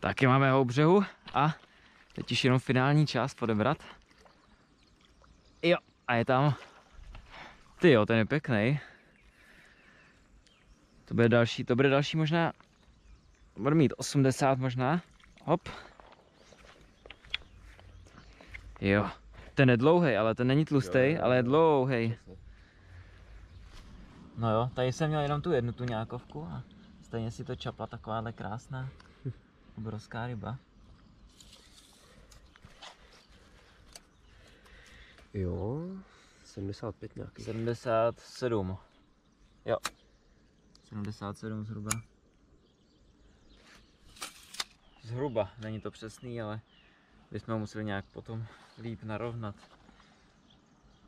Taky máme ho u břehu a teď už jenom finální část odebrat. Jo, a je tam. Ty jo, ten je pěkný. To bude další možná. Bude mít 80 možná. Hop. Jo, ten je dlouhý, ale ten není tlustý, ale je dlouhý. No jo, tady jsem měl jenom tu jednu tuňákovku a stejně si to čapla takováhle krásná obrovská ryba. Jo, 75 nějaký. 77. Jo. 77 zhruba. Zhruba, není to přesný, ale bychom ho museli nějak potom líp narovnat.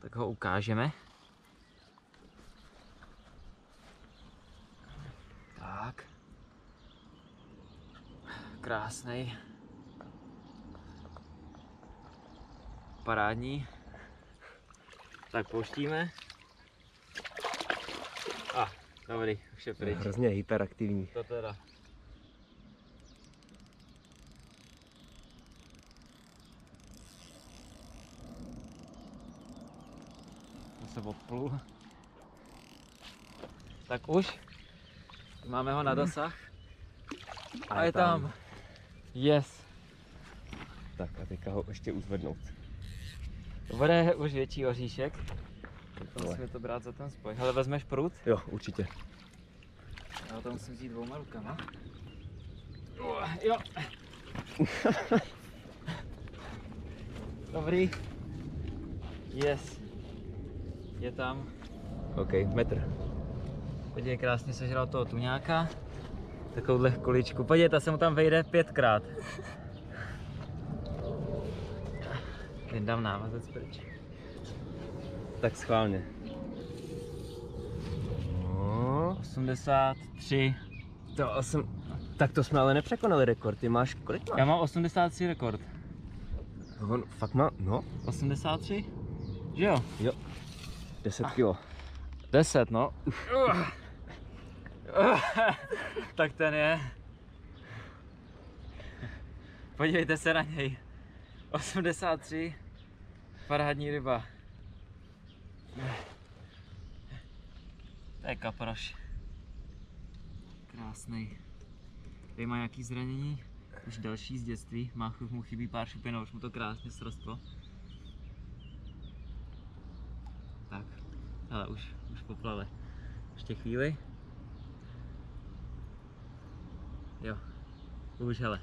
Tak ho ukážeme. Tak. Krásnej. Parádní. Tak pouštíme. Dobrý, už je pryč. Hrozně hyperaktivní. To teda. To se odplul. Tak už. Máme ho na dosah. A je tam. Yes. Tak a teďka ho ještě uzvednout. To bude už větší oříšek. Musíme to brát za ten spoj. Hele, vezmeš prut? Jo, určitě. Já to musím vzít dvouma rukama. Jo. Dobrý. Yes. Je tam. OK, metr. Podívej, krásně sežral toho tuňáka. Takovouhle kuličku. Podívej, ta se mu tam vejde 5krát. Vydám návazec pryč. Tak schválně. No. 83. Tak to jsme ale nepřekonali rekord. Ty máš, kolik máš? Já mám 83 rekord. On fakt má, no. 83? Že jo? Jo. 10 kilo. 10, no. Tak ten je. Podívejte se na něj. 83. Parádní ryba. To je kaproš. Krásný. Tady má nějaký zranění. Už další z dětství. Mu chybí pár šupin a už mu to krásně srostlo. Tak. Ale už poplave. Ještě chvíli. Jo. Už hele.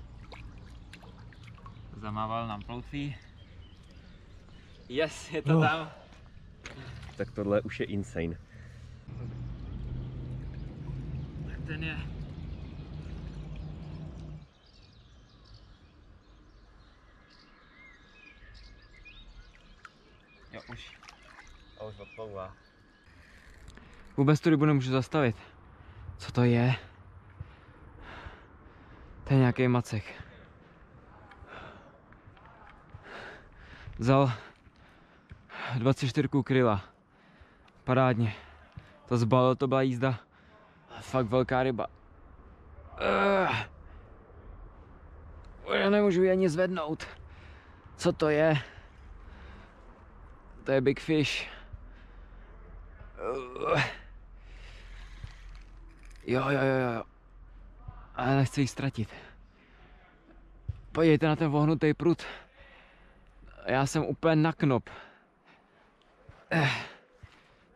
Zamával nám ploutví. Yes, je to tam. Tak tohle už je insane. Tak ten je. Jo, už. A už odplouvá. Vůbec tu rybu nemůžu zastavit. Co to je? To je nějaký macek. Vzal 24 kryla. Parádně. To zbalil, to byla jízda. Fakt velká ryba. Já nemůžu ji ani zvednout. Co to je? To je big fish. Jo. Ale nechci ji ztratit. Podívejte na ten vohnutý prut. Já jsem úplně na knop.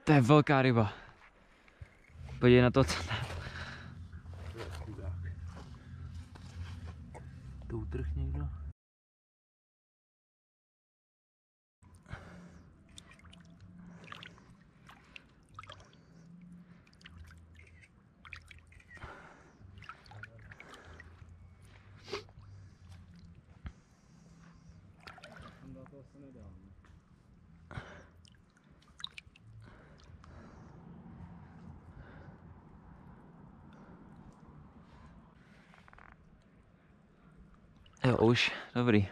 To je velká ryba. Podívej na to, co tam. To utrh někdo? Jo, už, dobrý.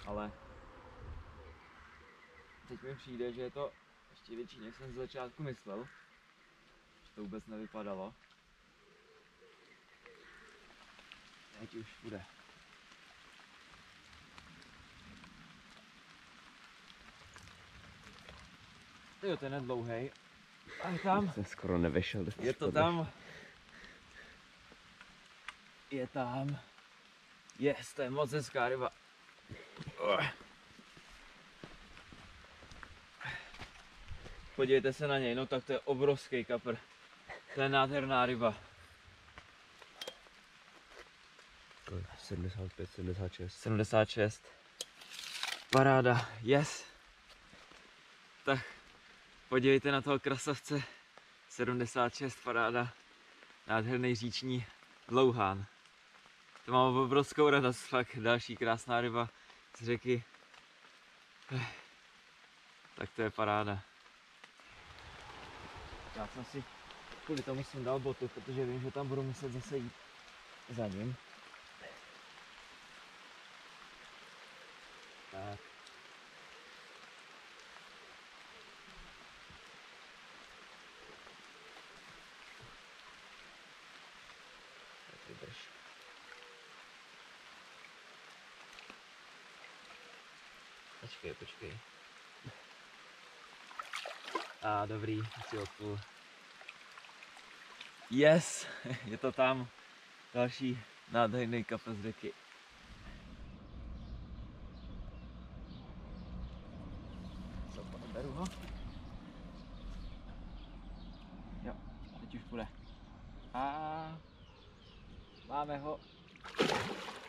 Ale teď mi přijde, že je to ještě větší, než jsem z začátku myslel. Že to vůbec nevypadalo. Teď už bude. Jo, ten je dlouhej. A je tam. Jsem skoro nevešel. Je to tam. Je tam. Yes, to je moc hezká ryba. Podívejte se na něj, no tak to je obrovský kapr. To je nádherná ryba. 75, 76. 76. Paráda, yes. Tak podívejte na toho krasavce. 76, paráda. Nádherný říční dlouhán. To mám obrovskou radost, fakt další krásná ryba z řeky. Tak to je paráda. Já jsem si kvůli tomu musím dal botu, protože vím, že tam budu muset zase jít za ním. Tak. Tak vydrž. Počkej. A dobrý, si odpůl. Yes, je to tam. Další nádherný kapr z řeky. Beru ho. Jo, teď už půjde. A máme ho.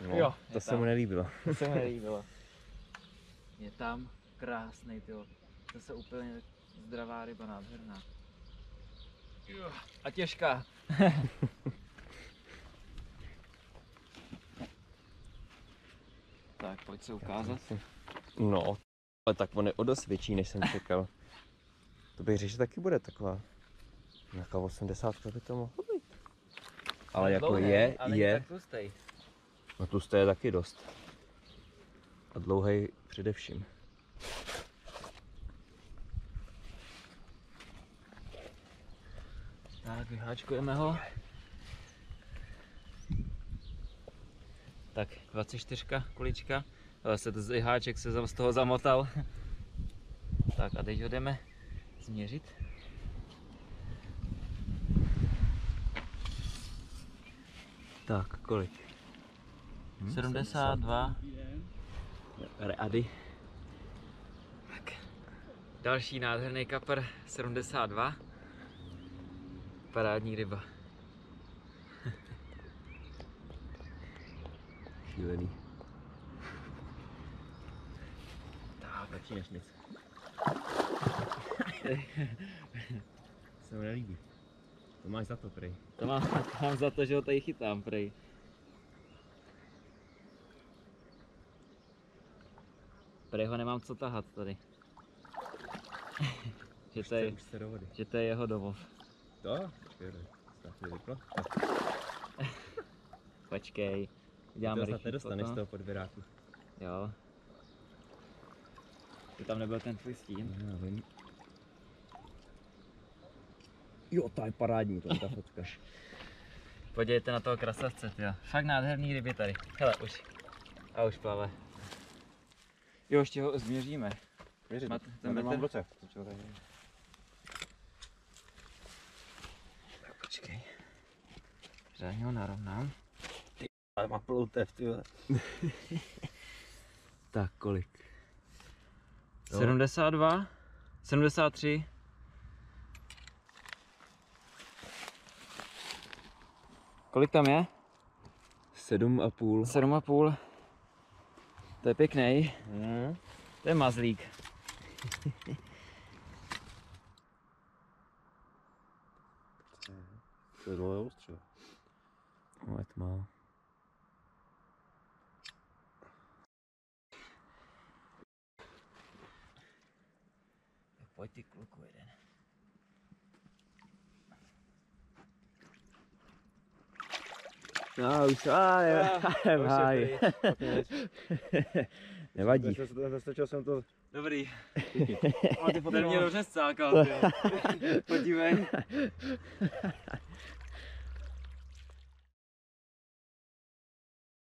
No, Jo, to se mu nelíbilo. To se mi nelíbilo. Je tam krásný, tyjo. To se úplně zdravá ryba, nádherná. Jo, a těžká. Tak, pojď se ukázat. No, ale tak on je o dost větší, než jsem čekal. To bych řekl, že taky bude taková. Nějaká 80 by to mohlo být. Ale jako Dlouhý, je, ale není tak tlustej. no tlusté je taky dost. A dlouhej především. Tak, vyháčkujeme ho. Tak, 24 kulička. Zase to háček se z toho zamotal. Tak a teď ho jdeme změřit. Tak, kolik? 72. Ready. Tak. Další nádherný kapr, 72. Parádní ryba. Šílený. Tak, Lepší než nic. Se mu nelíbí. To máš za to, prej. to mám za to, že ho tady chytám, prej. Prej ho nemám co tahat tady. Už se do vody. Že to je jeho domov. To? Počkej, snad mi vyplo. Počkej, uděláme To snad rychlý nedostaneš z foto. toho podvěráku. Jo. To tam nebyl ten tvůj stín. Já vím. Jo, ta je parádní, ta fotka. Podívejte na toho krasavce, tyjo. Fakt nádherný ryby tady. Hele, už. A už plave. Jo, ještě ho změříme. Věřit, ten metr? v ruce. Tak počkej. Řádně ho narovnám. Ale má ploutev, ty vole. Tak, kolik? Jo. 72, 73. Kolik tam je? 7,5. 7,5. To je pěkný. Hmm. To je mazlík. To je dlouhé ostře. No, je to málo. Tak pojď ty kluku jeden. No, už je v háji. Nevadí. Zastačil jsem to. Dobrý. Ten mě dobře scákal. Podívej.